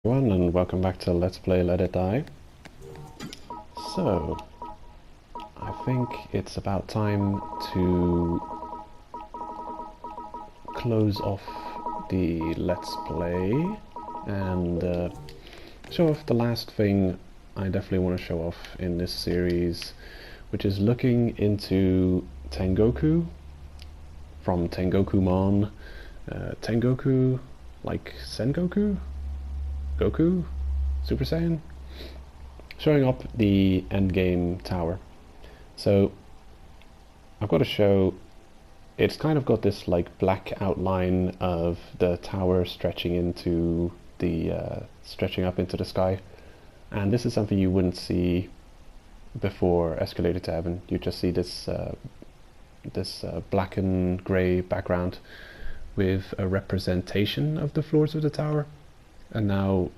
Everyone, and welcome back to Let's Play Let It Die. So, I think it's about time to close off the Let's Play and show off the last thing I definitely want to show off in this series, which is looking into Tengoku from Tengokumon. Tengoku, like Sengoku? Goku? Super Saiyan? Showing up the endgame tower. So I've got to show, it's kind of got this like black outline of the tower stretching into the stretching up into the sky, and this is something you wouldn't see before Escalator to Heaven. You just see this black and grey background with a representation of the floors of the tower. And now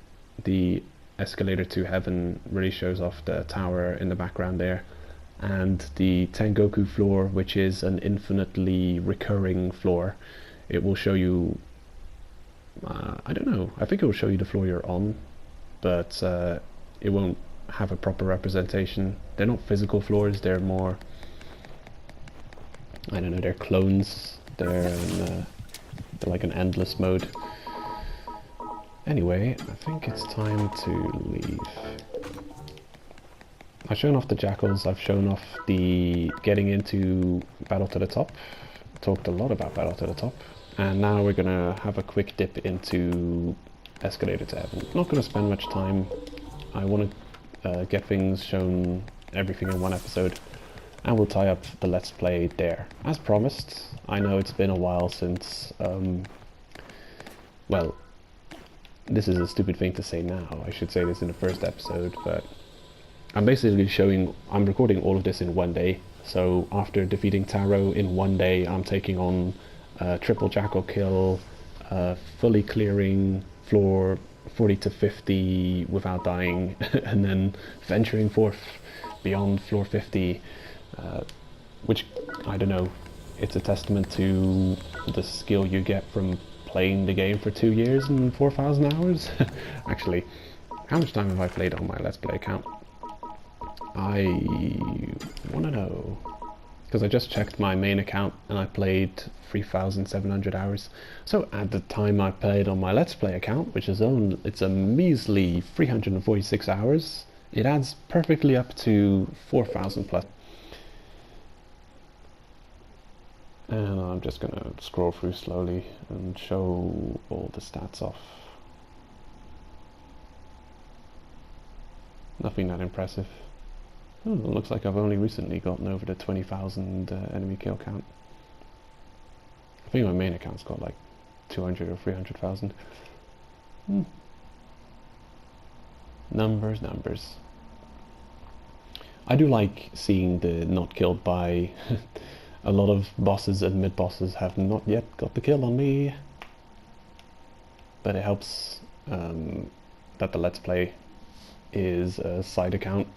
the Escalator to Heaven really shows off the tower in the background there, and the Tengoku floor, which is an infinitely recurring floor. It will show you, I don't know, I think it will show you the floor you're on, but it won't have a proper representation. They're not physical floors, they're more, I don't know, they're clones. They're like an endless mode. Anyway, I think it's time to leave. I've shown off the jackals, I've shown off the getting into Battle to the Top. Talked a lot about Battle to the Top. And now we're gonna have a quick dip into Escalator to Heaven. Not gonna spend much time. I wanna get things shown, everything in one episode. And we'll tie up the Let's Play there. As promised, I know it's been a while since, well, this is a stupid thing to say now, I should say this in the first episode, but I'm basically showing, I'm recording all of this in one day. So after defeating Taro in one day, I'm taking on triple jackal kill, fully clearing floor 40 to 50 without dying, and then venturing forth beyond floor 50, which, I don't know, it's a testament to the skill you get from playing the game for 2 years and 4,000 hours. Actually, how much time have I played on my Let's Play account? I want to know, because I just checked my main account and I played 3,700 hours. So at the time I played on my Let's Play account, which is it's a measly 346 hours, it adds perfectly up to 4,000 plus. And I'm just going to scroll through slowly and show all the stats off. Nothing that impressive. Oh, it looks like I've only recently gotten over the 20,000 enemy kill count. I think my main account's got like 200 or 300,000. Numbers, numbers. I do like seeing the not killed by... A lot of bosses and mid-bosses have not yet got the kill on me, but it helps that the Let's Play is a side account.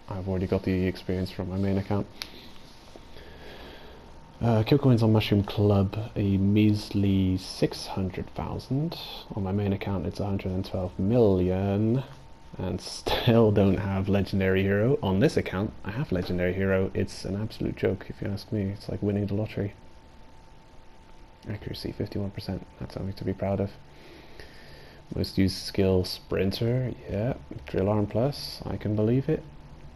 I've already got the experience from my main account. Kill coins on Mushroom Club, a measly 600,000. On my main account it's 112 million. And still don't have Legendary Hero. On this account, I have Legendary Hero. It's an absolute joke, if you ask me. It's like winning the lottery. Accuracy, 51%. That's something to be proud of. Most used skill, Sprinter. Yeah. Drill Arm Plus. I can believe it.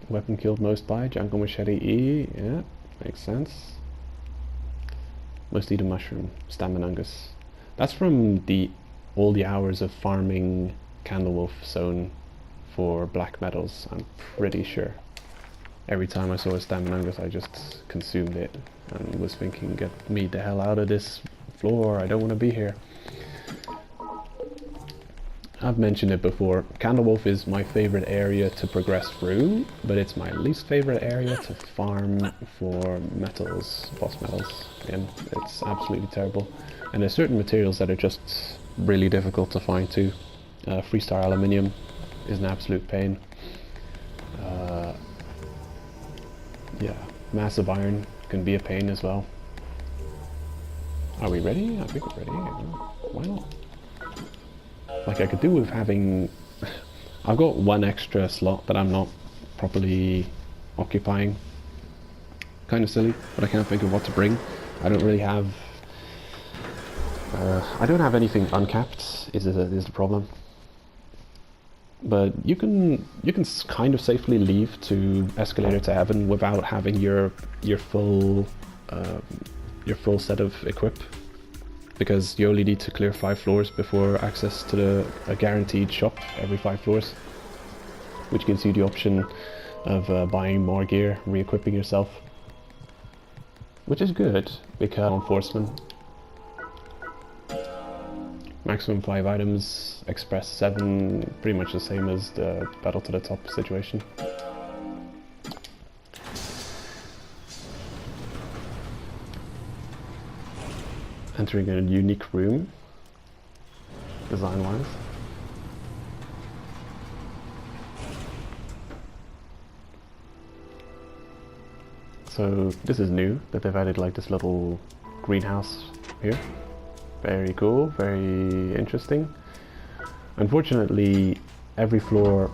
Weapon killed most by, Jungle Machete E. Yeah, makes sense. Most eaten mushroom, Staminungus. That's from all the hours of farming Candlewolf Zone for black metals, I'm pretty sure. Every time I saw a Staminungus I just consumed it and was thinking, get me the hell out of this floor, I don't want to be here. I've mentioned it before, Candlewolf is my favorite area to progress through, but it's my least favorite area to farm for metals, boss metals. Again, it's absolutely terrible. And there's certain materials that are just really difficult to find too. Freestar aluminium is an absolute pain. Yeah, massive iron can be a pain as well. Are we ready? I think we're ready. Why not? Like, I could do with having... I've got one extra slot that I'm not properly occupying. Kind of silly, but I can't think of what to bring. I don't really have... I don't have anything uncapped, is the problem. But you can kind of safely leave to Escalator to Heaven without having your full set of equip, because you only need to clear 5 floors before access to a guaranteed shop every 5 floors, which gives you the option of buying more gear, re-equipping yourself, which is good because enforcement. Maximum 5 items, Express 7, pretty much the same as the Battle to the Top situation. Entering a unique room, design-wise. So this is new, that they've added like this little greenhouse here. Very cool, very interesting. Unfortunately, every floor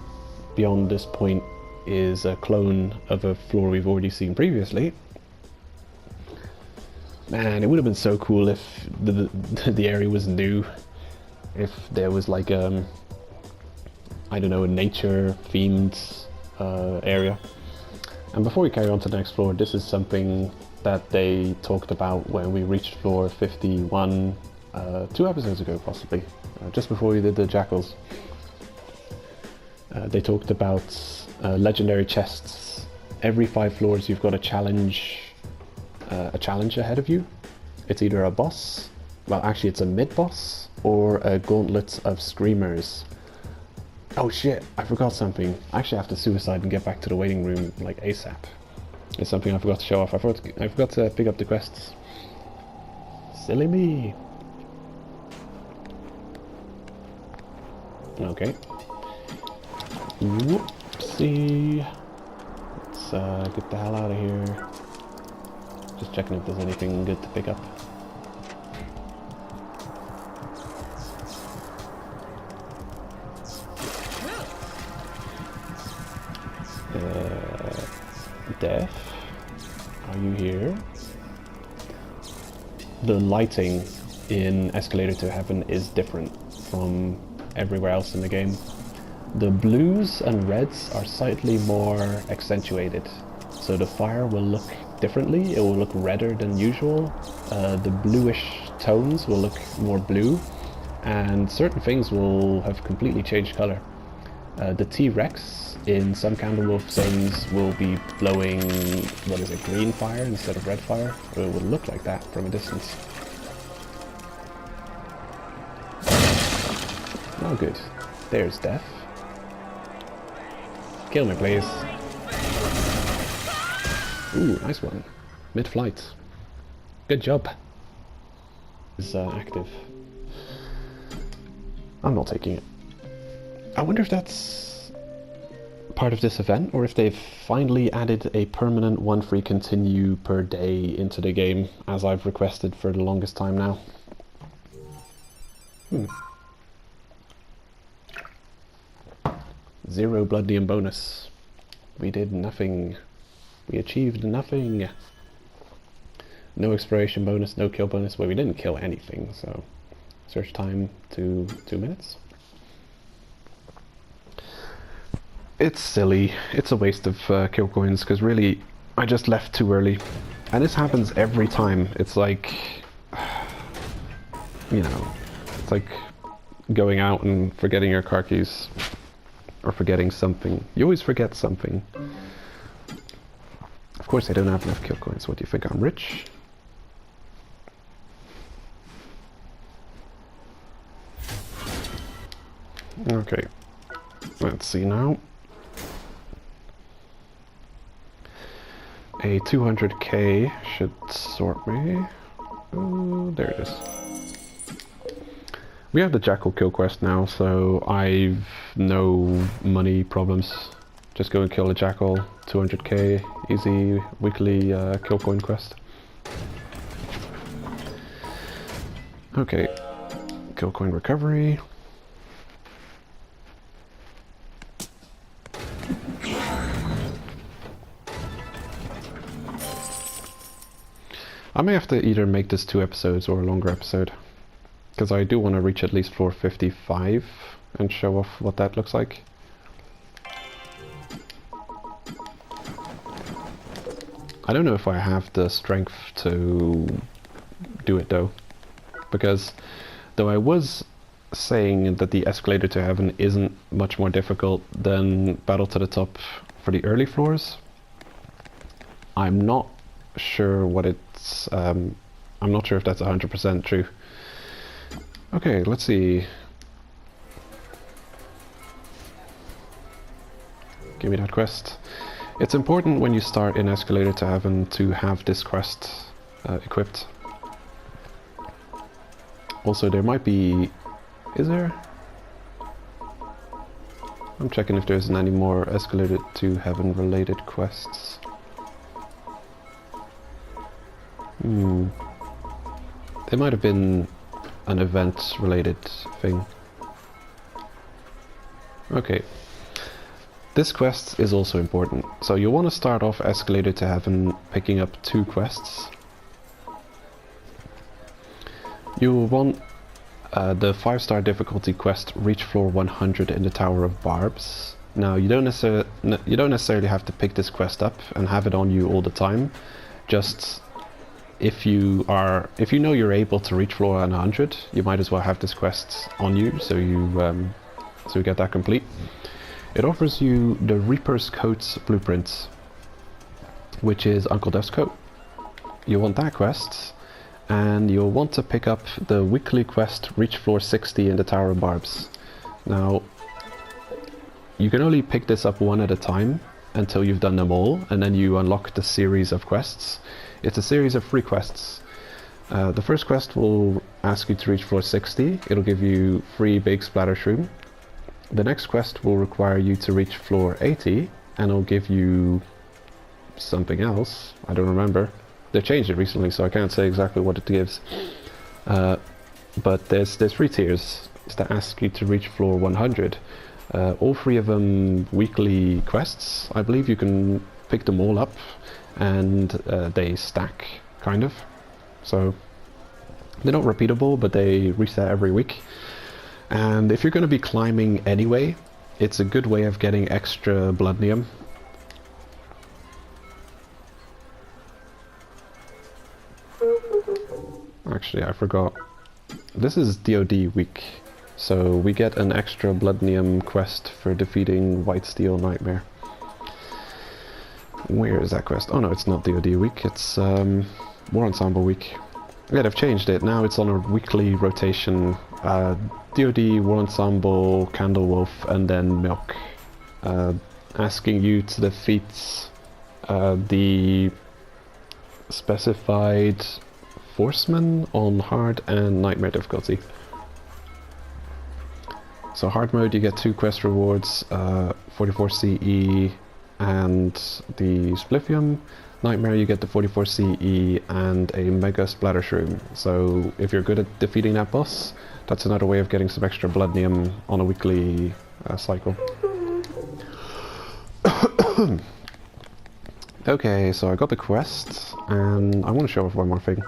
beyond this point is a clone of a floor we've already seen previously. Man, it would have been so cool if the area was new. If there was like I don't know, a nature-themed area. And before we carry on to the next floor, this is something that they talked about when we reached floor 51 2 episodes ago, possibly, just before we did the jackals. They talked about legendary chests. Every 5 floors you've got a challenge ahead of you. It's either a boss, well actually it's a mid-boss, or a gauntlet of screamers. Oh shit, I forgot something. I actually have to suicide and get back to the waiting room like ASAP. It's something I forgot to show off. I forgot to pick up the quests. Silly me. Okay. Whoopsie. Let's get the hell out of here. Just checking if there's anything good to pick up. Death, are you here? The lighting in Escalator to Heaven is different from everywhere else in the game. The blues and reds are slightly more accentuated, so the fire will look differently. It will look redder than usual. The bluish tones will look more blue, and certain things will have completely changed color. The T-Rex in some Candlewolf zones will be blowing, what is it, green fire instead of red fire? Or it would look like that from a distance. Oh good, there's death. Kill me please. Ooh, nice one. Mid-flight. Good job. Is active. I'm not taking it. I wonder if that's part of this event, or if they've finally added a permanent 1 free continue per day into the game, as I've requested for the longest time now. 0 Bloodnium bonus. We did nothing. We achieved nothing. No exploration bonus, no kill bonus. Well, we didn't kill anything, so... Search time to 2 minutes. It's silly. It's a waste of kill coins, because really, I just left too early. And this happens every time. It's like... You know, it's like going out and forgetting your car keys. Or forgetting something. You always forget something. Of course I don't have enough kill coins. What do you think, I'm rich? Okay. Let's see now. A 200k should sort me. There it is. We have the Jackal kill quest now, so I've no money problems. Just go and kill a Jackal, 200k, easy weekly kill coin quest. Okay, kill coin recovery. I may have to either make this 2 episodes or a longer episode, because I do want to reach at least floor 55 and show off what that looks like. I don't know if I have the strength to do it though, because though I was saying that the escalator to heaven isn't much more difficult than Battle to the Top for the early floors, I'm not sure what it's, I'm not sure if that's 100% true. Okay, let's see. Give me that quest. It's important when you start in Escalator to Heaven to have this quest equipped. Also, there might be... Is there? I'm checking if there's any more Escalator to Heaven related quests. There might have been an event related thing. Okay. This quest is also important. So you want to start off Escalator to Heaven picking up 2 quests. You want the 5-star difficulty quest, reach floor 100 in the Tower of Barbs. Now you don't necessarily have to pick this quest up and have it on you all the time. Just if you know you're able to reach floor 100, you might as well have this quest on you, so you get that complete. It offers you the Reaper's Coat's blueprint, which is Uncle Duff's coat. You want that quest, and you'll want to pick up the weekly quest, reach floor 60 in the Tower of Barbs. Now, you can only pick this up 1 at a time until you've done them all, and then you unlock the series of quests. It's a series of 3 quests. The first quest will ask you to reach floor 60. It'll give you 3 big splatter shroom. The next quest will require you to reach floor 80, and it'll give you something else. I don't remember. They changed it recently, so I can't say exactly what it gives. But there's 3 tiers that ask you to reach floor 100. All 3 of them weekly quests. I believe you can pick them all up, and they stack, kind of. So they're not repeatable, but they reset every week. And if you're going to be climbing anyway, it's a good way of getting extra bloodnium. Actually, I forgot. This is DoD week, so we get an extra bloodnium quest for defeating White Steel Nightmare. Where is that quest? Oh no, it's not DoD week, it's War Ensemble week. Yeah, they've changed it. Now it's on a weekly rotation. DoD, War Ensemble, Candle Wolf, and then Milk. Asking you to defeat the specified Forceman on hard and nightmare difficulty. So hard mode, you get 2 quest rewards, 44 CE and the Spliffium. Nightmare, you get the 44 CE and a Mega Splatter Shroom. So if you're good at defeating that boss, that's another way of getting some extra bloodnium on a weekly cycle. Okay, so I got the quest, and I want to show off one more thing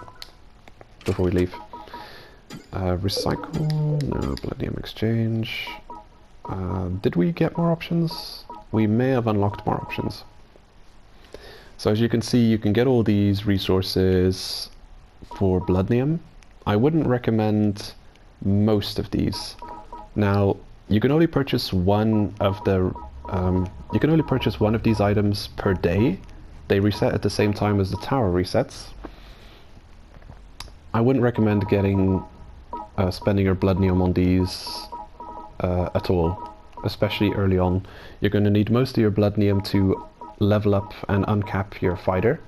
before we leave. Recycle, no, bloodnium exchange. Did we get more options? We may have unlocked more options. So as you can see, you can get all these resources for bloodnium. I wouldn't recommend most of these. Now, you can only purchase one of these items per day. They reset at the same time as the tower resets. I wouldn't recommend spending your bloodnium on these at all, especially early on. You're going to need most of your bloodnium to level up and uncap your fighter.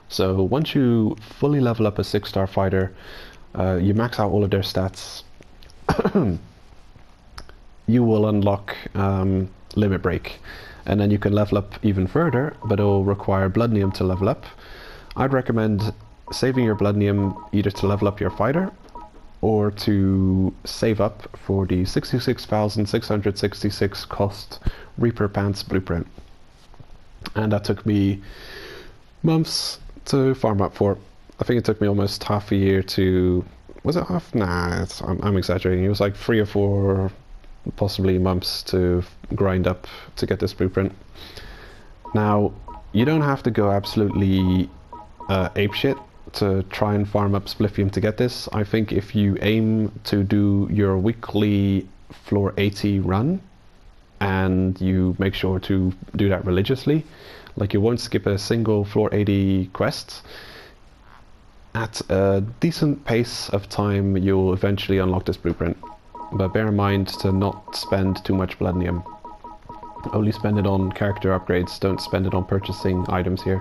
So once you fully level up a 6-star fighter, you max out all of their stats, you will unlock Limit Break, and then you can level up even further, but it will require bloodnium to level up. I'd recommend saving your bloodnium either to level up your fighter or to save up for the 66,666 cost Reaper Pants blueprint. And that took me months to farm up for. I think it took me almost half a year to... Was it half? Nah, I'm exaggerating. It was like 3 or 4, possibly months to grind up to get this blueprint. Now, you don't have to go absolutely apeshit to try and farm up spliffium to get this. I think if you aim to do your weekly floor 80 run, and you make sure to do that religiously, like you won't skip a single floor 80 quest, at a decent pace of time you'll eventually unlock this blueprint. But bear in mind to not spend too much Palladium. Only spend it on character upgrades, don't spend it on purchasing items here.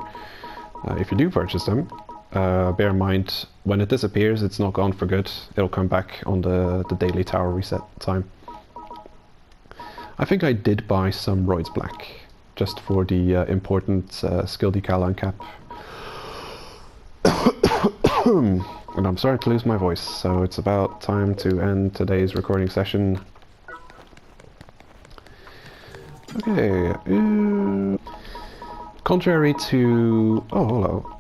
If you do purchase them, bear in mind when it disappears it's not gone for good, it'll come back on the daily tower reset time. I think I did buy some Roids Black, just for the important skill decal uncap. And I'm starting to lose my voice, so it's about time to end today's recording session. Okay. Contrary to... Oh, hello.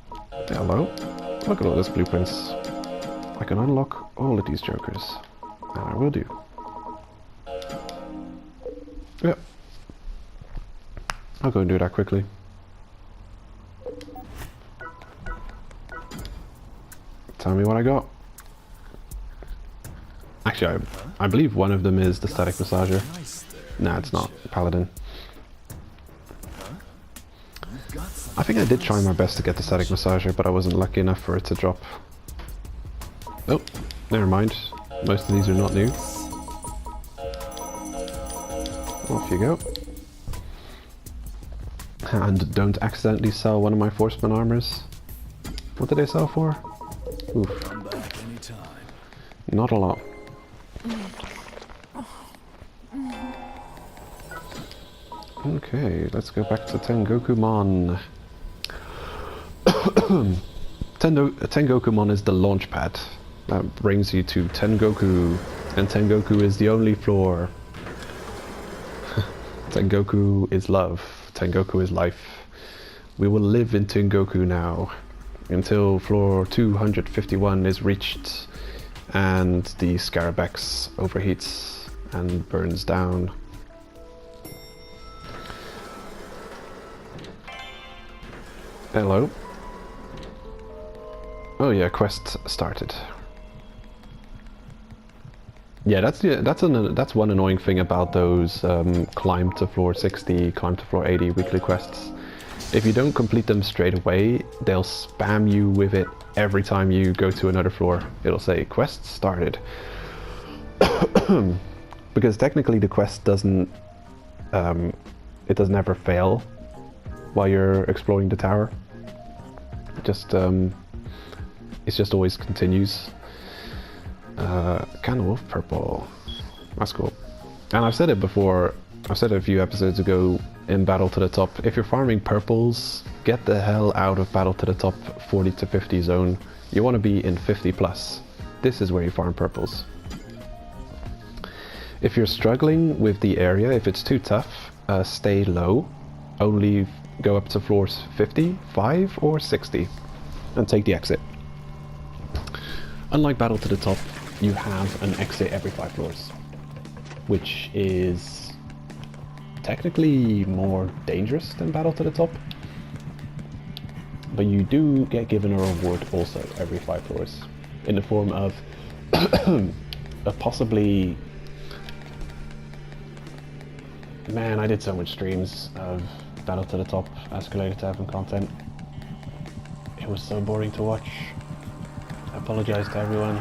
Hello. Look at all these blueprints. I can unlock all of these jokers. And I will do. Yep. I'll go and do that quickly. Tell me what I got. Actually, I believe one of them is the static massager. Nah, it's not. Paladin. I think I did try my best to get the static massager, but I wasn't lucky enough for it to drop. Oh, never mind. Most of these are not new. Off you go. And don't accidentally sell one of my Forceman armors. What did they sell for? Oof. Not a lot. Okay, let's go back to Tengokumon. Tengokumon is the launch pad that brings you to Tengoku, and Tengoku is the only floor. Tengoku is love. Tengoku is life. We will live in Tengoku now until floor 251 is reached and the Scarabex overheats and burns down. Hello. Oh yeah, quest started. Yeah, that's one annoying thing about those climb to floor 60, climb to floor 80 weekly quests. If you don't complete them straight away, they'll spam you with it every time you go to another floor. It'll say quest started. Because technically the quest doesn't it doesn't ever fail while you're exploring the tower. It just always continues. Candle of purple. That's cool. And I've said it before, I've said it a few episodes ago in Battle to the Top, if you're farming purples, get the hell out of Battle to the Top 40 to 50 zone. You want to be in 50 plus. This is where you farm purples. If you're struggling with the area, if it's too tough, stay low. Only go up to floors 55 or 60 and take the exit. Unlike Battle to the Top, you have an exit every 5 floors, which is technically more dangerous than Battle to the Top, but you do get given a reward also every 5 floors in the form of a possibly... Man, I did so much streams of Battle to the Top escalated to heaven content. It was so boring to watch. I apologize to everyone.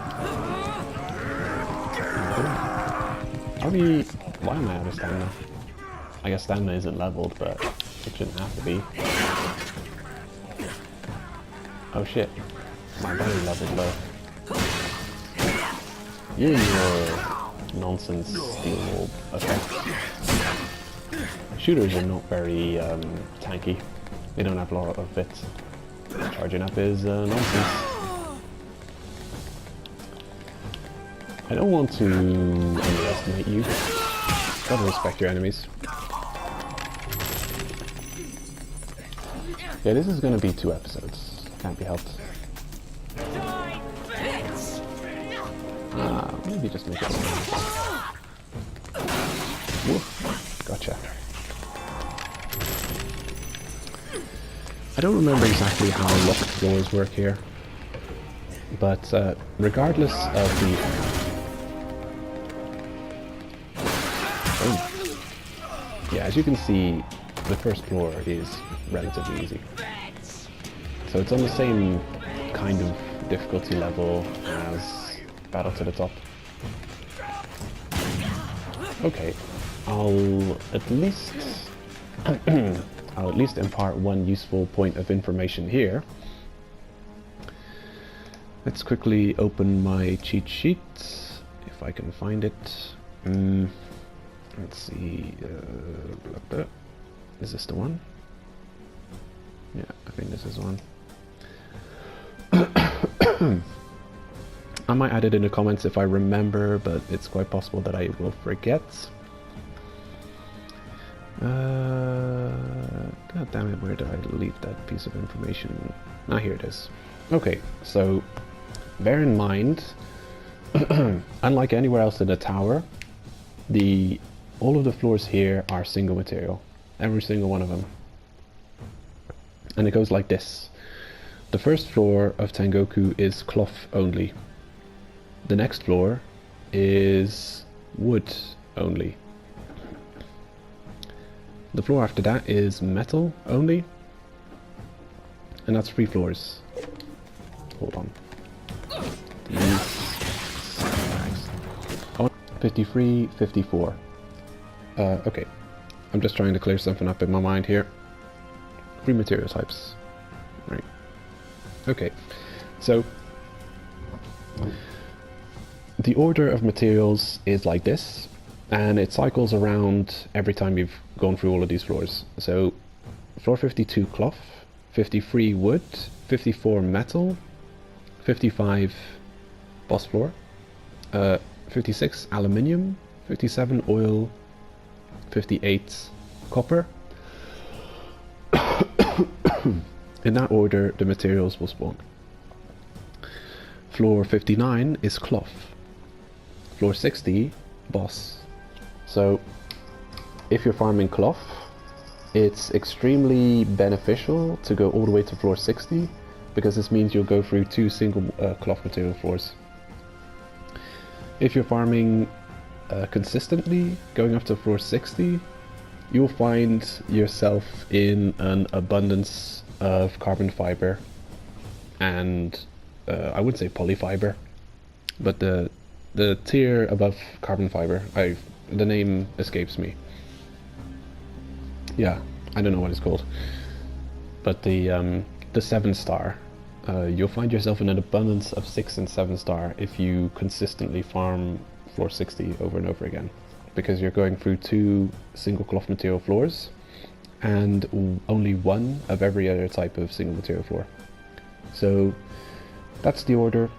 Why am I out of stamina? I guess stamina isn't leveled, but it shouldn't have to be. Oh shit, my body level's low. You and your nonsense steel orb. Okay. Shooters are not very tanky. They don't have a lot of bits. Charging up is nonsense. I don't want to underestimate you. Gotta respect your enemies. Yeah, this is gonna be 2 episodes. Can't be helped. Maybe just make it small. Woof. Gotcha. I don't remember exactly how locked floors work here, but regardless of the... Oh. Yeah, as you can see, the first floor is relatively easy. So it's on the same kind of difficulty level as Battle to the Top. Okay, I'll at least impart one useful point of information here. Let's quickly open my cheat sheet, if I can find it. Let's see. Is this the one? Yeah, I think this is one. I might add it in the comments if I remember, but it's quite possible that I will forget. God damn it, where did I leave that piece of information? Ah, here it is. Okay, so bear in mind, unlike anywhere else in the tower, all of the floors here are single material. Every single one of them. And it goes like this. The first floor of Tengoku is cloth only. The next floor is wood only. The floor after that is metal only. And that's 3 floors. Hold on. These bags. Oh, 53, 54. Okay. I'm just trying to clear something up in my mind here. 3 material types. Right. Okay. So the order of materials is like this, and it cycles around every time you've gone through all of these floors. So floor 52 cloth, 53 wood, 54 metal, 55 boss floor, 56 aluminium, 57 oil, 58 copper. In that order the materials will spawn. Floor 59 is cloth. Floor 60, boss. So if you're farming cloth, it's extremely beneficial to go all the way to floor 60, because this means you'll go through 2 single cloth material floors. If you're farming consistently, going up to floor 60, you'll find yourself in an abundance of carbon fiber and I wouldn't say polyfiber, but the tier above carbon fiber, the name escapes me. Yeah, I don't know what it's called, but the 7-star, you'll find yourself in an abundance of 6 and 7-star if you consistently farm floor 60 over and over again, because you're going through 2 single cloth material floors and only 1 of every other type of single material floor. So that's the order,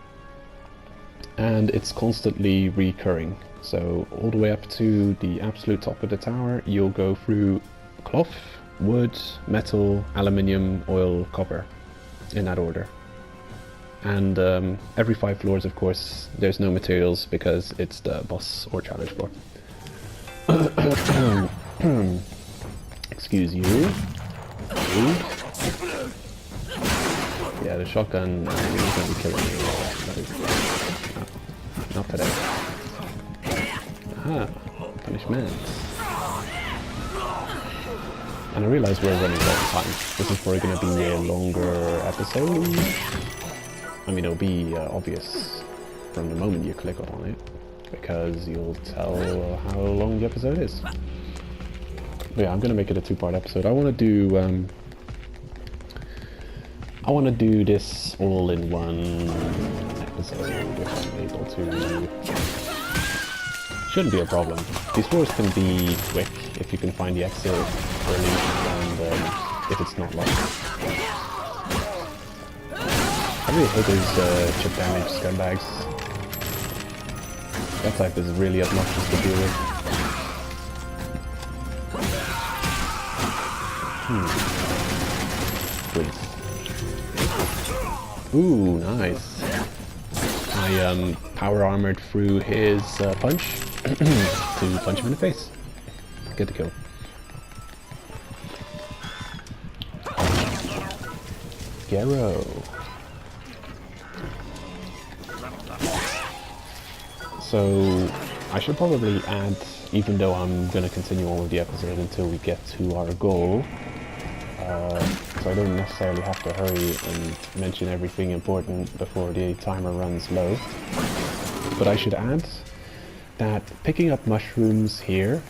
and it's constantly recurring. So all the way up to the absolute top of the tower, you'll go through cloth, wood, metal, aluminium, oil, copper, in that order. And every 5 floors, of course, there's no materials because it's the boss or challenge floor. Excuse you. Yeah, the shotgun is going to be killing me. Not today. Aha, punishment. And I realise we're running out of time. This is probably going to be a longer episode. I mean, it'll be obvious from the moment you click on it, because you'll tell how long the episode is. But yeah, I'm gonna make it a 2-part episode. I want to do this all in one episode if I'm able to. Shouldn't be a problem. These floors can be quick if you can find the exit early and if it's not locked. I really hate those chip damage scumbags. That type is really obnoxious to deal with. Please. Ooh, nice. I power armored through his punch to punch him in the face. Get the kill. Gerro. So I should probably add, even though I'm going to continue on with the episode until we get to our goal, so I don't necessarily have to hurry and mention everything important before the timer runs low. But I should add that picking up mushrooms here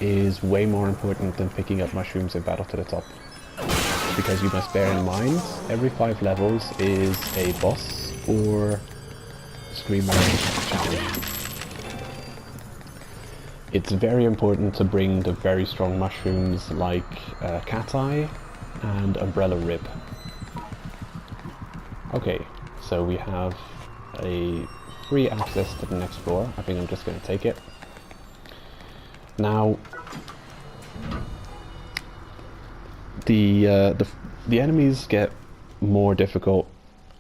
is way more important than picking up mushrooms in Battle to the Top. Because you must bear in mind, every 5 levels is a boss or Screamer challenge. It's very important to bring the very strong mushrooms like Cat Eye and Umbrella Rib. Okay, so we have a free access to the next floor. I think I'm just going to take it. Now, the enemies get more difficult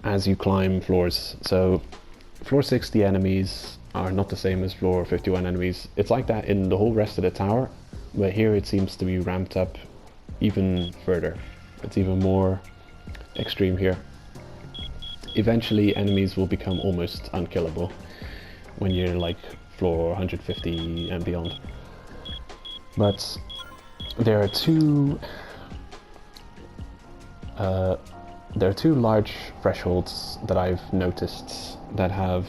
as you climb floors. So, floor 60 enemies are not the same as floor 51 enemies. It's like that in the whole rest of the tower, but here it seems to be ramped up even further. It's even more extreme here. Eventually enemies will become almost unkillable when you're like floor 150 and beyond. But there are two large thresholds that I've noticed that have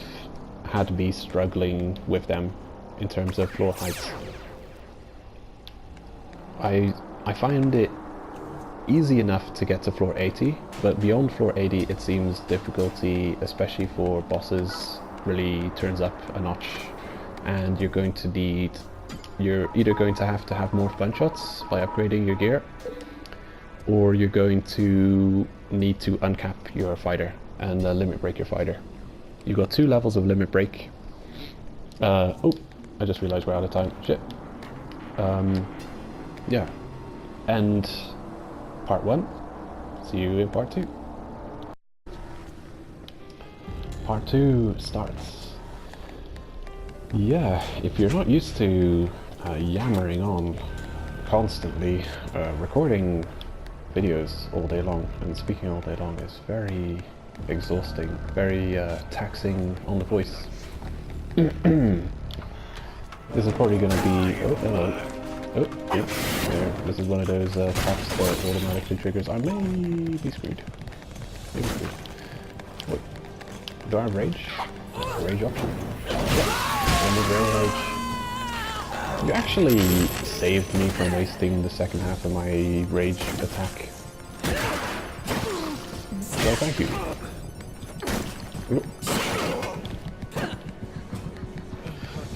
had me struggling with them in terms of floor heights. I find it easy enough to get to floor 80, but beyond floor 80 it seems difficulty, especially for bosses, really turns up a notch, and you're either going to have more fun shots by upgrading your gear, or you're going to need to uncap your fighter and limit break your fighter. You've got 2 levels of limit break. Oh, I just realized we're out of time. Shit. Yeah. And part 1. See you in part 2. Part 2 starts. Yeah, if you're not used to yammering on constantly, recording videos all day long and speaking all day long is very exhausting, very taxing on the voice. This is probably going to be... Oh, hello. Oh, yep. There. This is one of those traps that automatically triggers. I may be screwed. Maybe screwed. Wait. Do I have rage? Rage option? Yeah. Rage. You actually saved me from wasting the second half of my rage attack. So thank you. Ooh.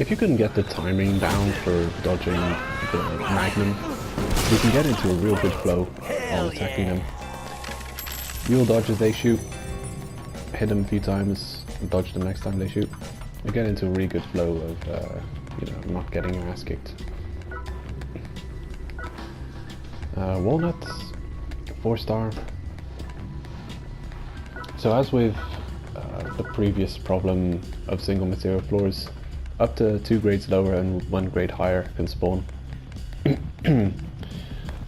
If you can get the timing down for dodging the Magnum, you can get into a real good flow while attacking them. You'll dodge as they shoot, hit them a few times, dodge them next time they shoot. You get into a really good flow of, you know, not getting your ass kicked. Walnuts, 4-star. So as with the previous problem of single material floors, up to 2 grades lower and 1 grade higher can spawn.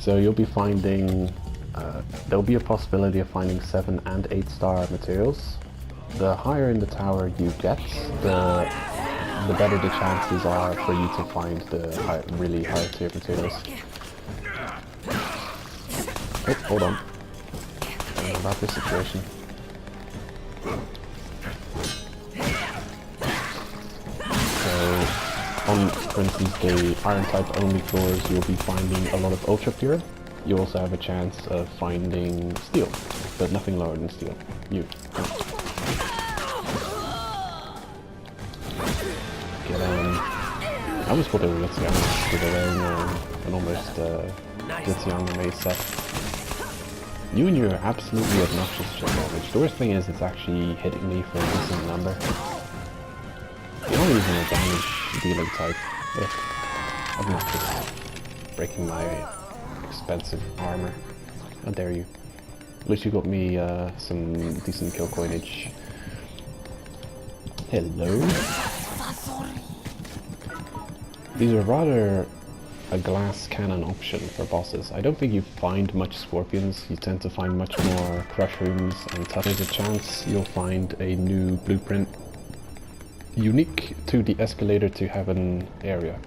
So you'll be finding, there'll be a possibility of finding 7 and 8-star materials. The higher in the tower you get, the better the chances are for you to find the really high tier materials. Oh, hold on. I don't know about this situation. On, for instance, the iron type only floors, you'll be finding a lot of ultra pure. You also have a chance of finding steel, but nothing lower than steel. Get I almost thought they were Lithium, because they're wearing an almost Lithium made set. You and your absolutely obnoxious chip damage. The worst thing is it's actually hitting me for a decent number. You're not even a damage dealing type. Obnoxious. Breaking my expensive armor. How dare you. At least you got me some decent kill coinage. Hello. These are rather a glass cannon option for bosses. I don't think you find much scorpions. You tend to find much more crush rooms and tough. There's a chance you'll find a new blueprint unique to the escalator to heaven area.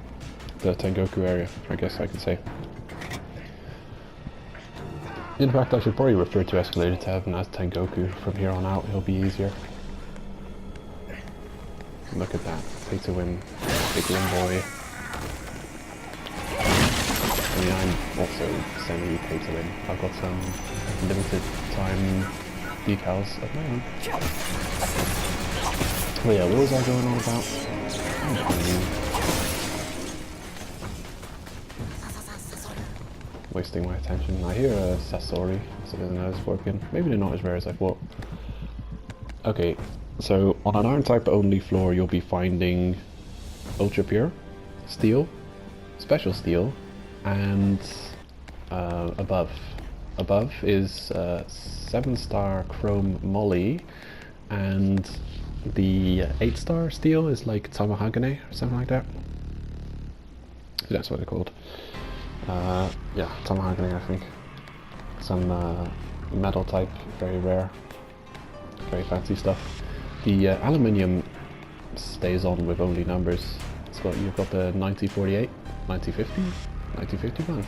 The Tengoku area, I guess I could say. In fact, I should probably refer to escalator to heaven as Tengoku from here on out. It'll be easier. Look at that. Pay to win. Big win boy. I mean, I'm also semi-pay to win. I've got some limited time decals of my own. Oh yeah, what was I going on about? Wasting my attention. I hear a Sasori, so there's another scorpion. Maybe they're not as rare as I thought. Okay, so on an iron type only floor you'll be finding ultra pure, steel, special steel, and above. Above is 7-star chrome moly, and the 8-star steel is like tamahagane or something like that. That's what they're called. Yeah, tamahagane I think. Some metal type, very rare, very fancy stuff. The aluminium stays on with only numbers. So you've got the 9048, 9050, 9051.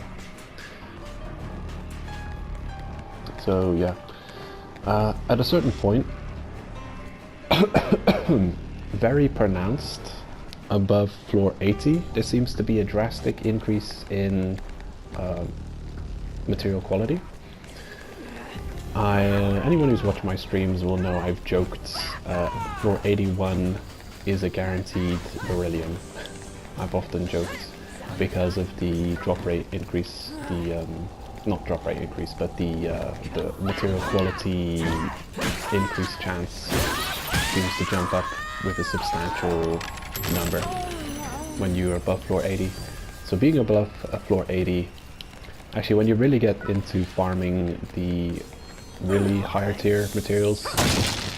So yeah, at a certain point, very pronounced above floor 80, there seems to be a drastic increase in material quality. Anyone who's watched my streams will know I've joked floor 81 is a guaranteed beryllium. I've often joked because of the drop rate increase, not drop rate increase, but the material quality increase chance seems to jump up with a substantial number when you're above floor 80. So being above floor 80, actually when you really get into farming the really higher tier materials,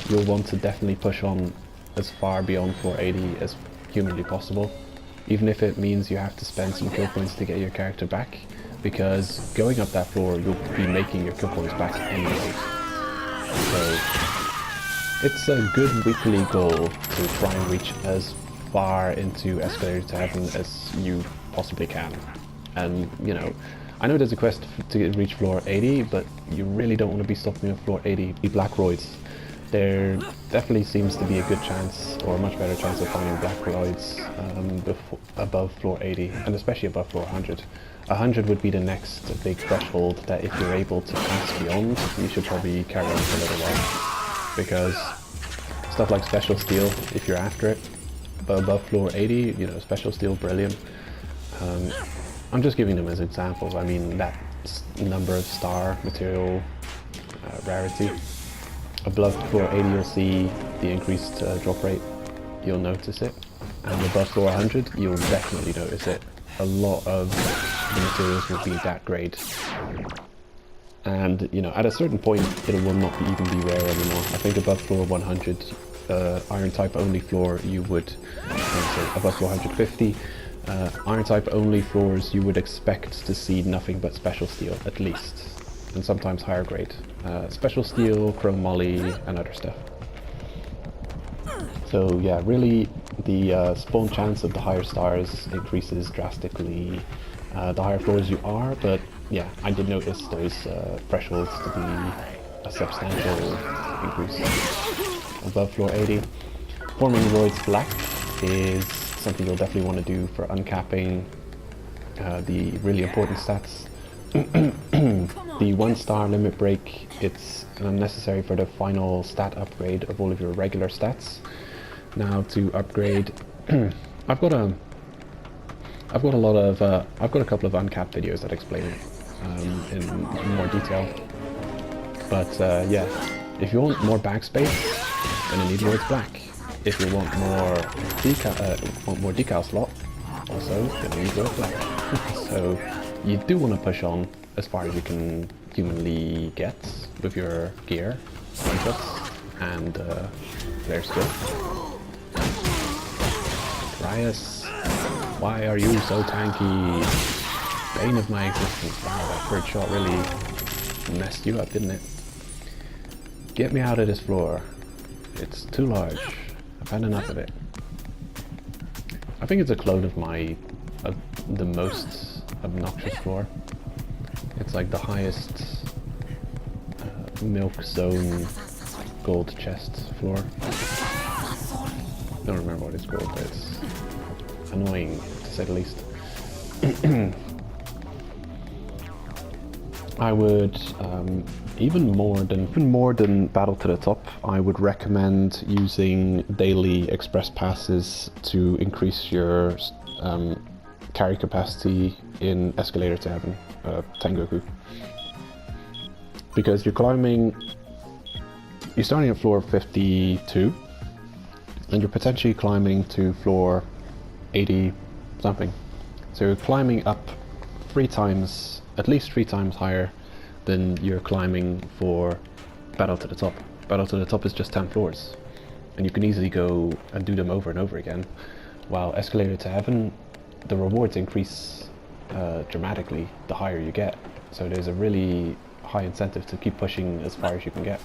you'll want to definitely push on as far beyond floor 80 as humanly possible, even if it means you have to spend some kill points to get your character back, because going up that floor you'll be making your kill points back anyway. So it's a good weekly goal to try and reach as far into Escalator to Heaven as you possibly can. And you know, I know there's a quest to reach floor 80, but you really don't want to be stopping at floor 80. The Blackroids, there definitely seems to be a good chance, or a much better chance of finding Blackroids above floor 80, and especially above floor 100. 100 would be the next big threshold that if you're able to pass beyond, you should probably carry on for a little while. Because stuff like special steel, if you're after it, but above floor 80, you know, special steel, brilliant. I'm just giving them as examples. I mean, that number of star material rarity. Above floor 80 you'll see the increased drop rate, you'll notice it. And above floor 100 you'll definitely notice it. A lot of the materials will be that grade. And you know, at a certain point it will not even be rare anymore. I think above floor 100, iron type only floor, you would, so above floor 150, iron type only floors you would expect to see nothing but special steel at least, and sometimes higher grade. Special steel, chrome moly and other stuff. So yeah, really the spawn chance of the higher stars increases drastically the higher floors you are, but yeah, I did notice those thresholds to be a substantial increase. Above floor 80, forming roids black is something you'll definitely want to do for uncapping the really important stats. The 1-star limit break, it's necessary for the final stat upgrade of all of your regular stats. Now to upgrade, I've got a couple of uncapped videos that explain it in more detail. But yeah, if you want more backspace, then you need roids black. If you want more decal slot, also then you need roids black. So you do want to push on as far as you can humanly get with your gear, inputs, and player skill. Dryas, why are you so tanky? Bane of my existence. Wow, that third shot really messed you up, didn't it? Get me out of this floor. It's too large. I've had enough of it. I think it's a clone of the most obnoxious floor. It's like the highest milk zone gold chest floor. Don't remember what it's called, but it's annoying to say the least. I would even more than Battle to the Top, I would recommend using daily express passes to increase your carry capacity in Escalator to Heaven, Tengoku. Because you're starting at floor 52, and you're potentially climbing to floor 80 something. So you're climbing up at least three times higher than you're climbing for Battle to the Top. Battle to the Top is just 10 floors, and you can easily go and do them over and over again. While Escalator to Heaven, the rewards increase dramatically the higher you get. So there's a really high incentive to keep pushing as far as you can get.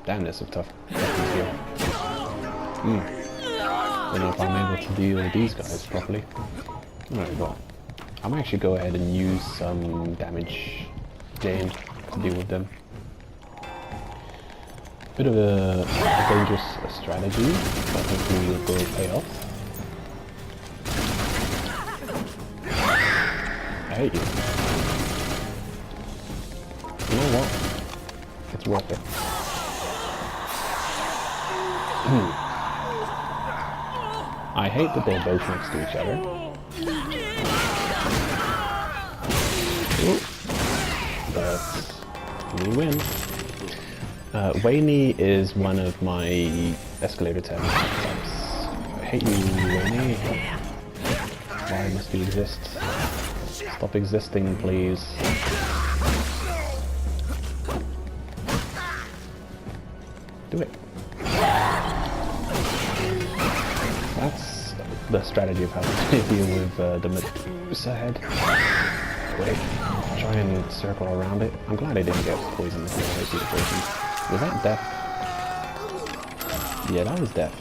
Damn, this is tough. Here. Don't know if I'm able to deal with these guys properly. Alright, well, I might actually go ahead and use some damage gained to deal with them. Bit of a dangerous strategy, but hopefully it will pay off. I hate you. You know what? It's worth it. I hate that they're both next to each other. Ooh. But we win. Wayne is one of my Escalator 10 types. I hate you, Wayne. Why must you exist? Stop existing, please. Do it. That's the strategy of how to deal with the Medusa head. Quick, try and circle around it. I'm glad I didn't get poisoned before I see the poison. Was that death? Yeah, that was death.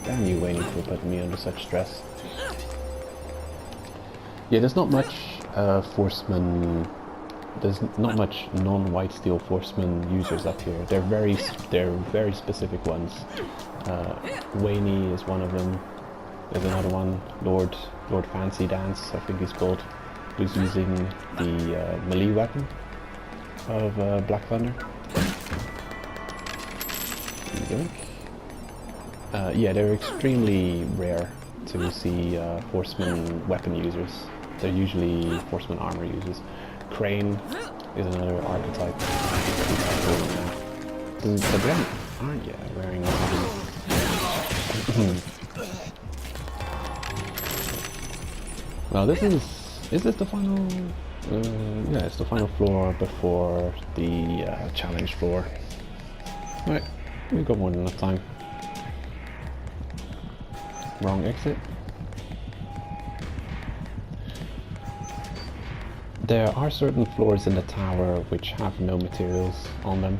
Damn you, Wayne, for putting me under such stress. Yeah, there's not much there's not much non-white steel Forceman users up here. They're very specific ones. Wayne is one of them. There's another one, Lord Fancy Dance, I think he's called, who's using the melee weapon of Black Thunder. Yeah, they're extremely rare to see Forceman weapon users. They're usually Forceman armor users. Crane is another archetype. The Brent aren't yet wearing Well, is this the final? Yeah, it's the final floor before the challenge floor. Right, we've got more than enough time. Wrong exit. There are certain floors in the tower which have no materials on them.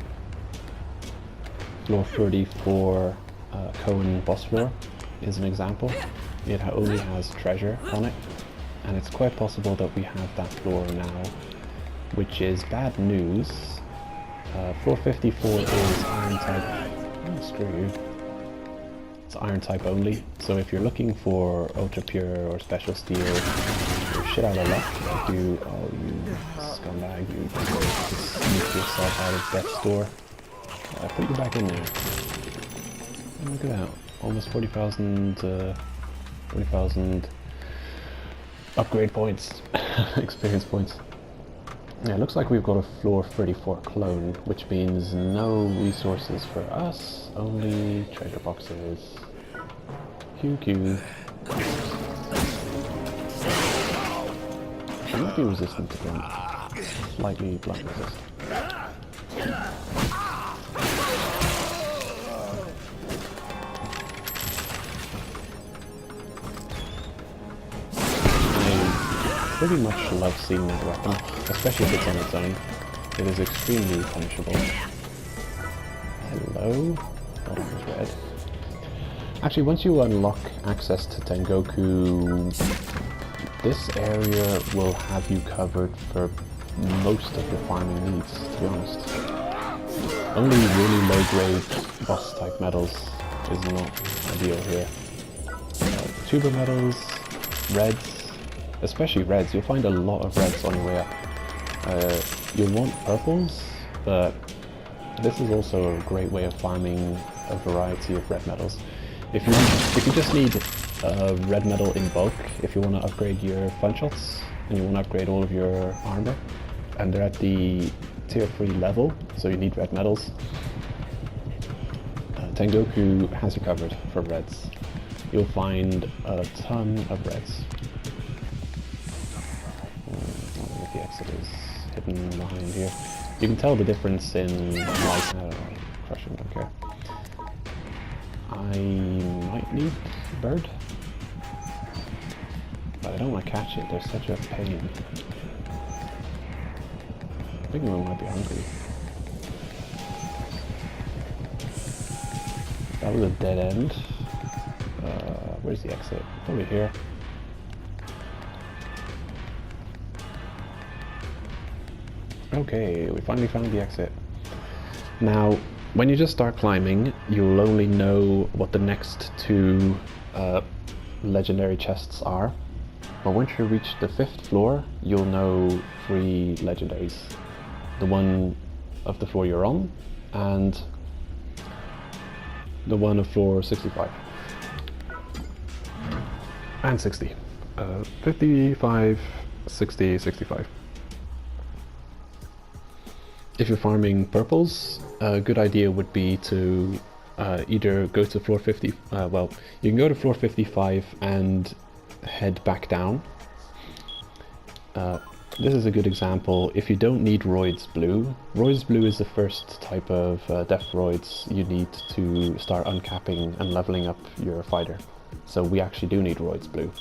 Floor 34, Cohen boss floor, is an example. It only has treasure on it, and it's quite possible that we have that floor now, which is bad news. Floor 54 is iron type. Oh, screw you. It's iron type only, so if you're looking for ultra pure or special steel, you're shit out of luck. Oh, you scumbag, you just sneak yourself out of death's door. Put you back in there. Oh, look at that, almost 40,000 upgrade points, experience points. Yeah, it looks like we've got a floor 34 clone, which means no resources for us, only treasure boxes. QQ. She might be resistant to them. Slightly blood resistant. pretty much love seeing that weapon, especially if it's on its own. It is extremely punishable. Hello? Bottom is red. Actually, once you unlock access to Tengoku, this area will have you covered for most of your farming needs, to be honest. Only really low-grade boss-type metals is not ideal here. Tuber metals, reds, especially reds. You'll find a lot of reds on your way up. You'll want purples, but this is also a great way of farming a variety of red metals. If you just need red metal in bulk, if you want to upgrade your fun shots and you want to upgrade all of your armor, and they're at the tier 3 level, so you need red metals, Tengoku has you covered for reds. You'll find a ton of reds. I don't know if the exit is hidden behind here. You can tell the difference in light. Crushing, don't care. I might need bird, but I don't want to catch it. They're such a pain. I think we might be hungry. That was a dead end. Where's the exit? Probably here. Okay, we finally found the exit. Now, when you just start climbing, you'll only know what the next 2 legendary chests are. But once you reach the 5th floor, you'll know 3 legendaries. The one of the floor you're on, and the one of floor 65. And 60. 55, 60, 65. If you're farming purples, a good idea would be to either go to floor 50, well, you can go to floor 55 and head back down. This is a good example. If you don't need Roids Blue, Roids Blue is the first type of Depth Roids you need to start uncapping and leveling up your fighter. So we actually do need Roids Blue.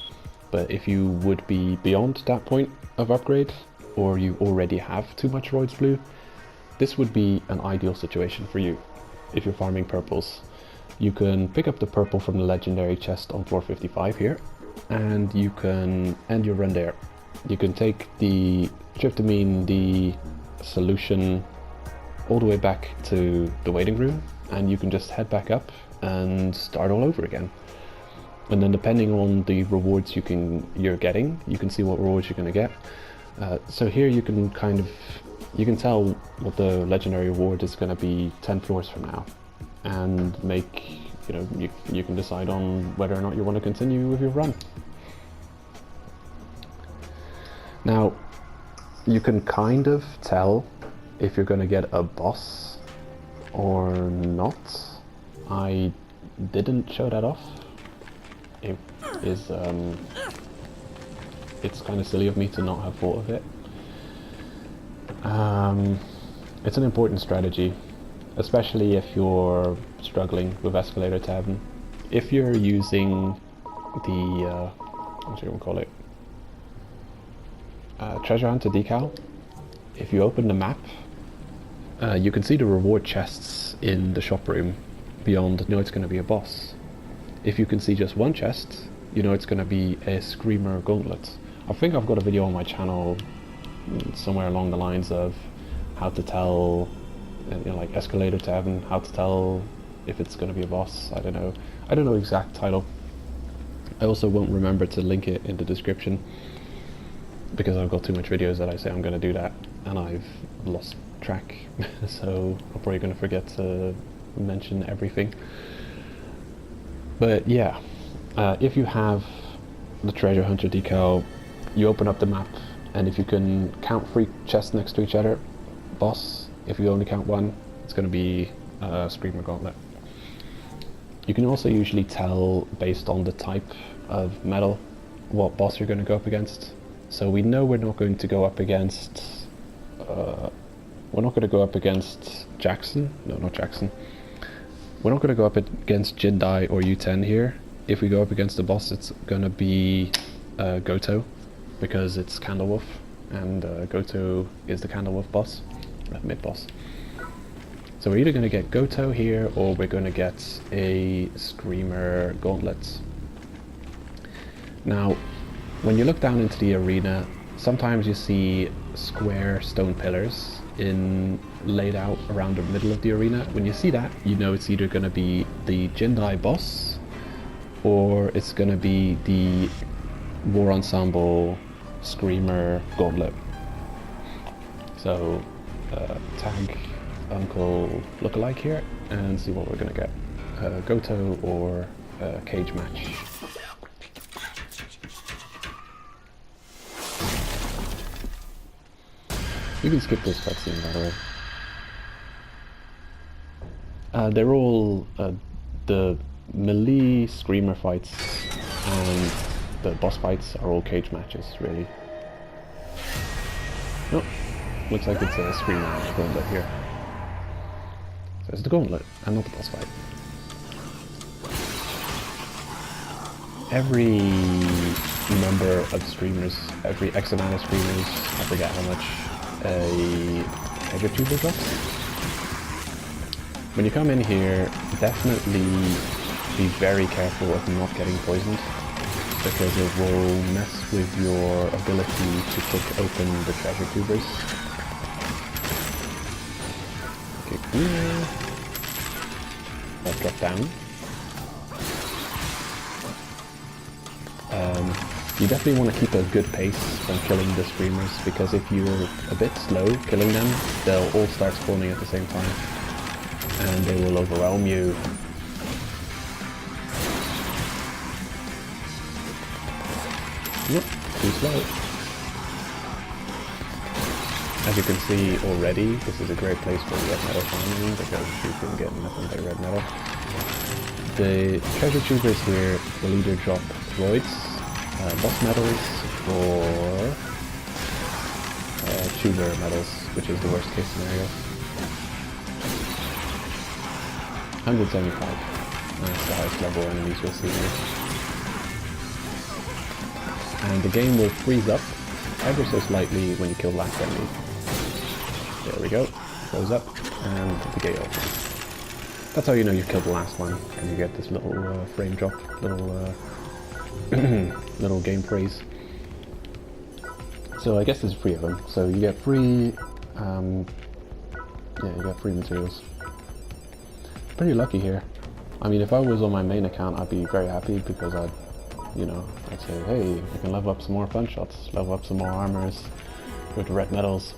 But if you would be beyond that point of upgrade, or you already have too much Roids Blue, this would be an ideal situation for you if you're farming purples. You can pick up the purple from the legendary chest on floor 55 here, and you can end your run there. You can take the tryptamine, the solution, all the way back to the waiting room, and you can just head back up and start all over again. And then depending on the rewards you're getting, you can see what rewards you're going to get. So here you can you can tell what the legendary reward is going to be 10 floors from now, and make, you can decide on whether or not you want to continue with your run. Now, you can kind of tell if you're going to get a boss or not. I didn't show that off. It is, it's kind of silly of me to not have thought of it. It's an important strategy, especially if you're struggling with Escalator Tavern. If you're using the, what do you want to call it? Treasure Hunter decal, if you open the map, you can see the reward chests in the shop room beyond, you know it's going to be a boss. If you can see just one chest, you know it's going to be a Screamer Gauntlet. I think I've got a video on my channel somewhere along the lines of how to tell, like Escalator Tavern, how to tell if it's going to be a boss. I don't know exact title. I also won't remember to link it in the description, because I've got too much videos that I say I'm going to do that, and I've lost track, so I'm probably going to forget to mention everything. But yeah, if you have the Treasure Hunter decal, you open up the map, and if you can count 3 chests next to each other, boss. If you only count 1, it's going to be Screamer Gauntlet. You can also usually tell, based on the type of metal, what boss you're going to go up against. So we know we're not going to go up against, Jackson. No, not Jackson. We're not going to go up against Jindai or U10 here. If we go up against the boss, it's going to be Goto. because it's Candlewolf, and Goto is the Candlewolf boss, mid boss. So we're either going to get Goto here, or we're going to get a Screamer Gauntlet. Now, when you look down into the arena, sometimes you see square stone pillars laid out around the middle of the arena. When you see that, you know it's either going to be the Jindai boss, or it's going to be the War Ensemble Screamer Gauntlet. So, tag Uncle lookalike here and see what we're going to get. Goto or cage match. You can skip this cutscene, by the way. They're all the melee Screamer fights and the boss fights are all cage matches, really. Oh, looks like it's a Screamer Gauntlet here. So it's the Gauntlet and not the boss fight. Every number of Screamers, every X amount of Screamers, I forget how much, a treasure tuber drops. When you come in here, definitely be very careful of not getting poisoned, because it will mess with your ability to pick open the treasure tubers. Okay, here. Let's drop down. You definitely want to keep a good pace when killing the Screamers, because if you're a bit slow killing them, they'll all start spawning at the same time, and they will overwhelm you. Yep, too slow. As you can see already, this is a great place for red metal farming, because you can get nothing but red metal. The treasure tubers here will either drop droids, boss medals, or tuber medals, which is the worst case scenario. 175. That's the highest level enemies you'll see here. And the game will freeze up ever so slightly when you kill the last enemy. There we go. Goes up, and the gate opens. That's how you know you've killed the last one, and you get this little frame drop, little little game praise. So I guess there's 3 of them. So you get free, you get free materials. Pretty lucky here. I mean, if I was on my main account, I'd be very happy, because I'd say, hey, I can level up some more punch shots, level up some more armors with the red metals.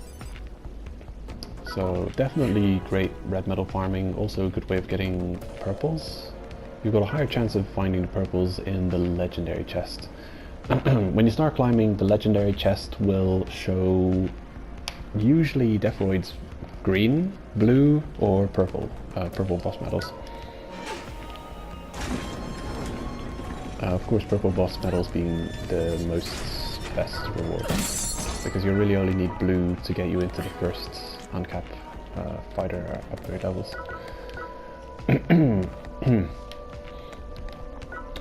So definitely great red metal farming, also a good way of getting purples. You've got a higher chance of finding the purples in the legendary chest. When you start climbing, the legendary chest will show usually Deathroids green, blue, or purple, purple boss medals. Of course, purple boss medals being the best reward, because you really only need blue to get you into the first uncapped fighter upgrade levels.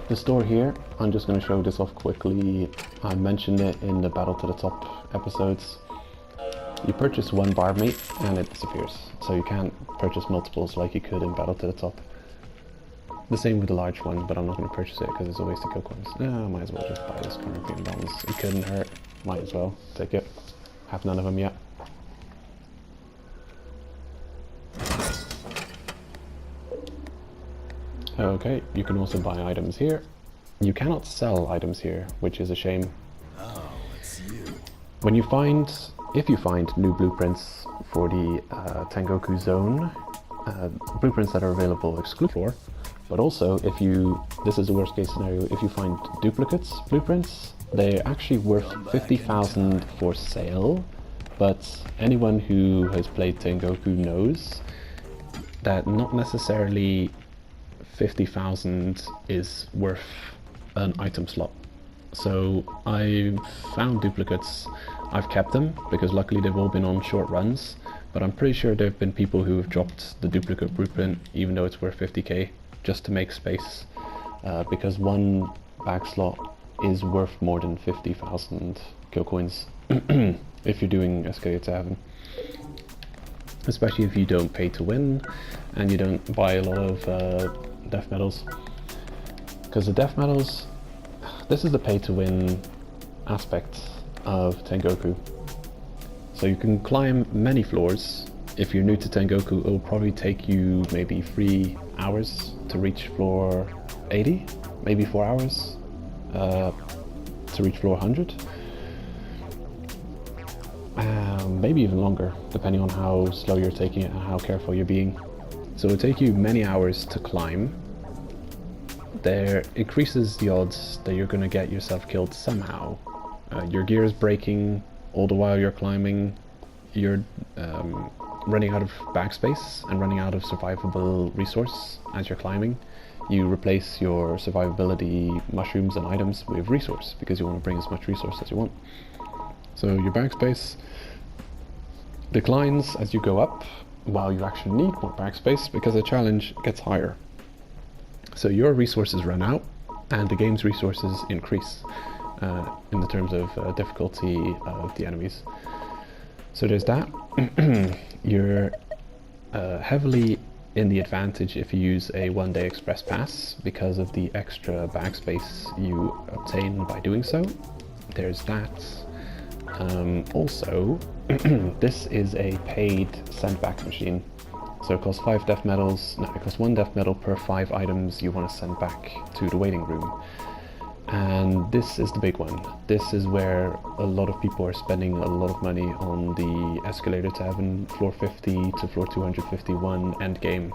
The store here, I'm just going to show this off quickly. I mentioned it in the Battle to the Top episodes. You purchase one barb meat and it disappears, so you can't purchase multiples like you could in Battle to the Top. The same with the large one, but I'm not going to purchase it because it's a waste of kill coins. Yeah, I might as well just buy this Corinthian bombs. It couldn't hurt. Might as well take it. Have none of them yet. Okay, you can also buy items here. You cannot sell items here, which is a shame. Oh, it's you. If you find new blueprints for the Tengoku zone, blueprints that are available exclusively, but also this is the worst case scenario, if you find duplicates blueprints, they're actually worth 50,000 for sale, but anyone who has played Tengoku knows that not necessarily 50,000 is worth an item slot. So I found duplicates, I've kept them because luckily they've all been on short runs, but I'm pretty sure there have been people who have dropped the duplicate blueprint even though it's worth 50k just to make space, because one bag slot is worth more than 50,000 kill coins if you're doing Escalator to Heaven. Especially if you don't pay to win and you don't buy a lot of death medals. Because the death medals, this is the pay to win aspect of Tengoku. So you can climb many floors. If you're new to Tengoku, it will probably take you maybe 3 hours to reach floor 80, maybe 4 hours to reach floor 100. Maybe even longer, depending on how slow you're taking it and how careful you're being. So it'll take you many hours to climb. There increases the odds that you're going to get yourself killed somehow. Your gear is breaking all the while you're climbing. You're running out of backspace and running out of survivable resource as you're climbing. You replace your survivability mushrooms and items with resource because you want to bring as much resource as you want. So your backspace declines as you go up, while you actually need more backspace because the challenge gets higher. So your resources run out and the game's resources increase in the terms of difficulty of the enemies. So there's that. You're heavily in the advantage if you use a one-day express pass because of the extra backspace you obtain by doing so. There's that. Also, this is a paid send-back machine. So it costs 5 death medals. No, it costs 1 death medal per 5 items you want to send back to the waiting room. And this is the big one. This is where a lot of people are spending a lot of money on the Escalator to Heaven floor 50 to floor 251 end game.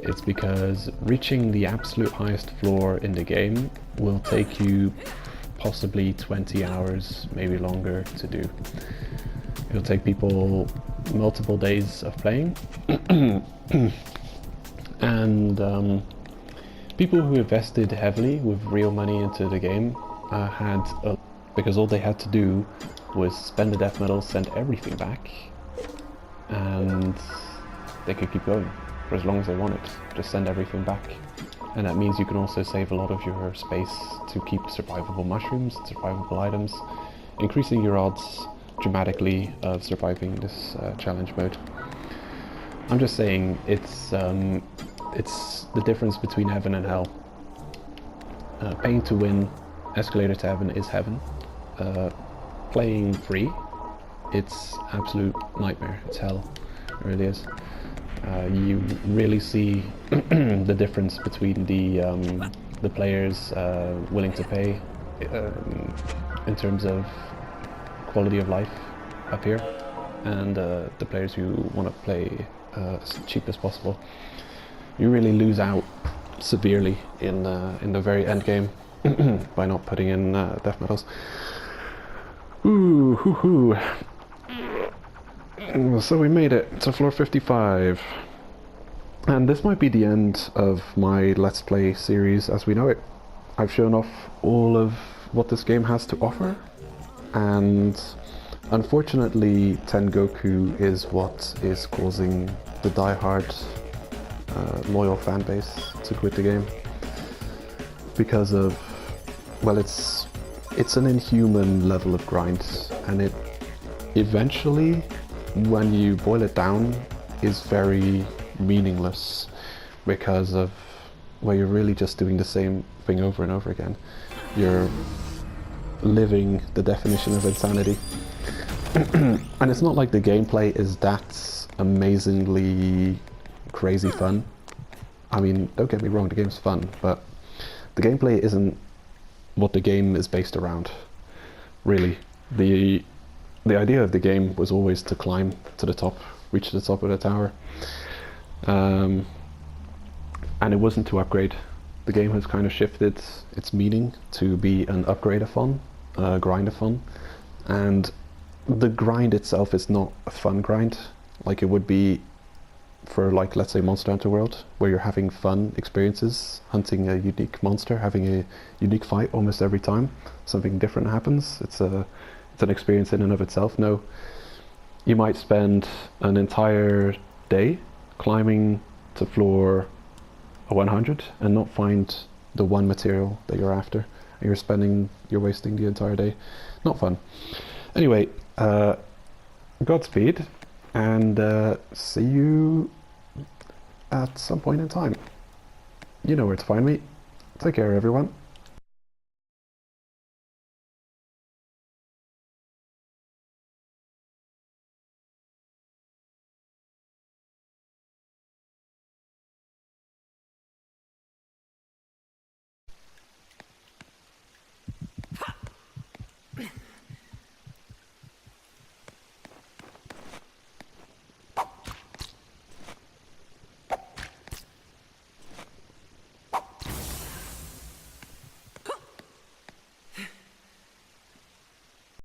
It's because reaching the absolute highest floor in the game will take you possibly 20 hours, maybe longer to do. It'll take people multiple days of playing. And people who invested heavily with real money into the game because all they had to do was spend the death medal, send everything back, and they could keep going for as long as they wanted. Just send everything back. And that means you can also save a lot of your space to keep survivable mushrooms, survivable items, increasing your odds dramatically of surviving this challenge mode. I'm just saying it's the difference between heaven and hell. Paying to win Escalator to Heaven is heaven. Playing free, it's absolute nightmare. It's hell. It really is. You really see the difference between the players willing to pay in terms of quality of life up here, and the players who want to play as cheap as possible. You really lose out severely in the very end game by not putting in death medals. Ooh, hoo hoo. So we made it to floor 55, and this might be the end of my Let's Play series as we know it. I've shown off all of what this game has to offer, and unfortunately Tengoku is what is causing the die-hard loyal fan base to quit the game because of, well, it's an inhuman level of grind, and it eventually, when you boil it down, is very meaningless because of, well, you're really just doing the same thing over and over again. You're living the definition of insanity. And it's not like the gameplay is that amazingly crazy fun. I mean, don't get me wrong, the game's fun, but the gameplay isn't what the game is based around, really. The idea of the game was always to climb to the top, reach the top of the tower, and it wasn't to upgrade. The game has kind of shifted its meaning to be an upgrade-a-thon, grind-a-thon, and the grind itself is not a fun grind like it would be for, like, let's say Monster Hunter World, where you're having fun experiences, hunting a unique monster, having a unique fight almost every time. Something different happens. It's an experience in and of itself. No, you might spend an entire day climbing to floor 100 and not find the one material that you're after, you're wasting the entire day. Not fun. Anyway, Godspeed, and see you at some point in time. You know where to find me. Take care, everyone.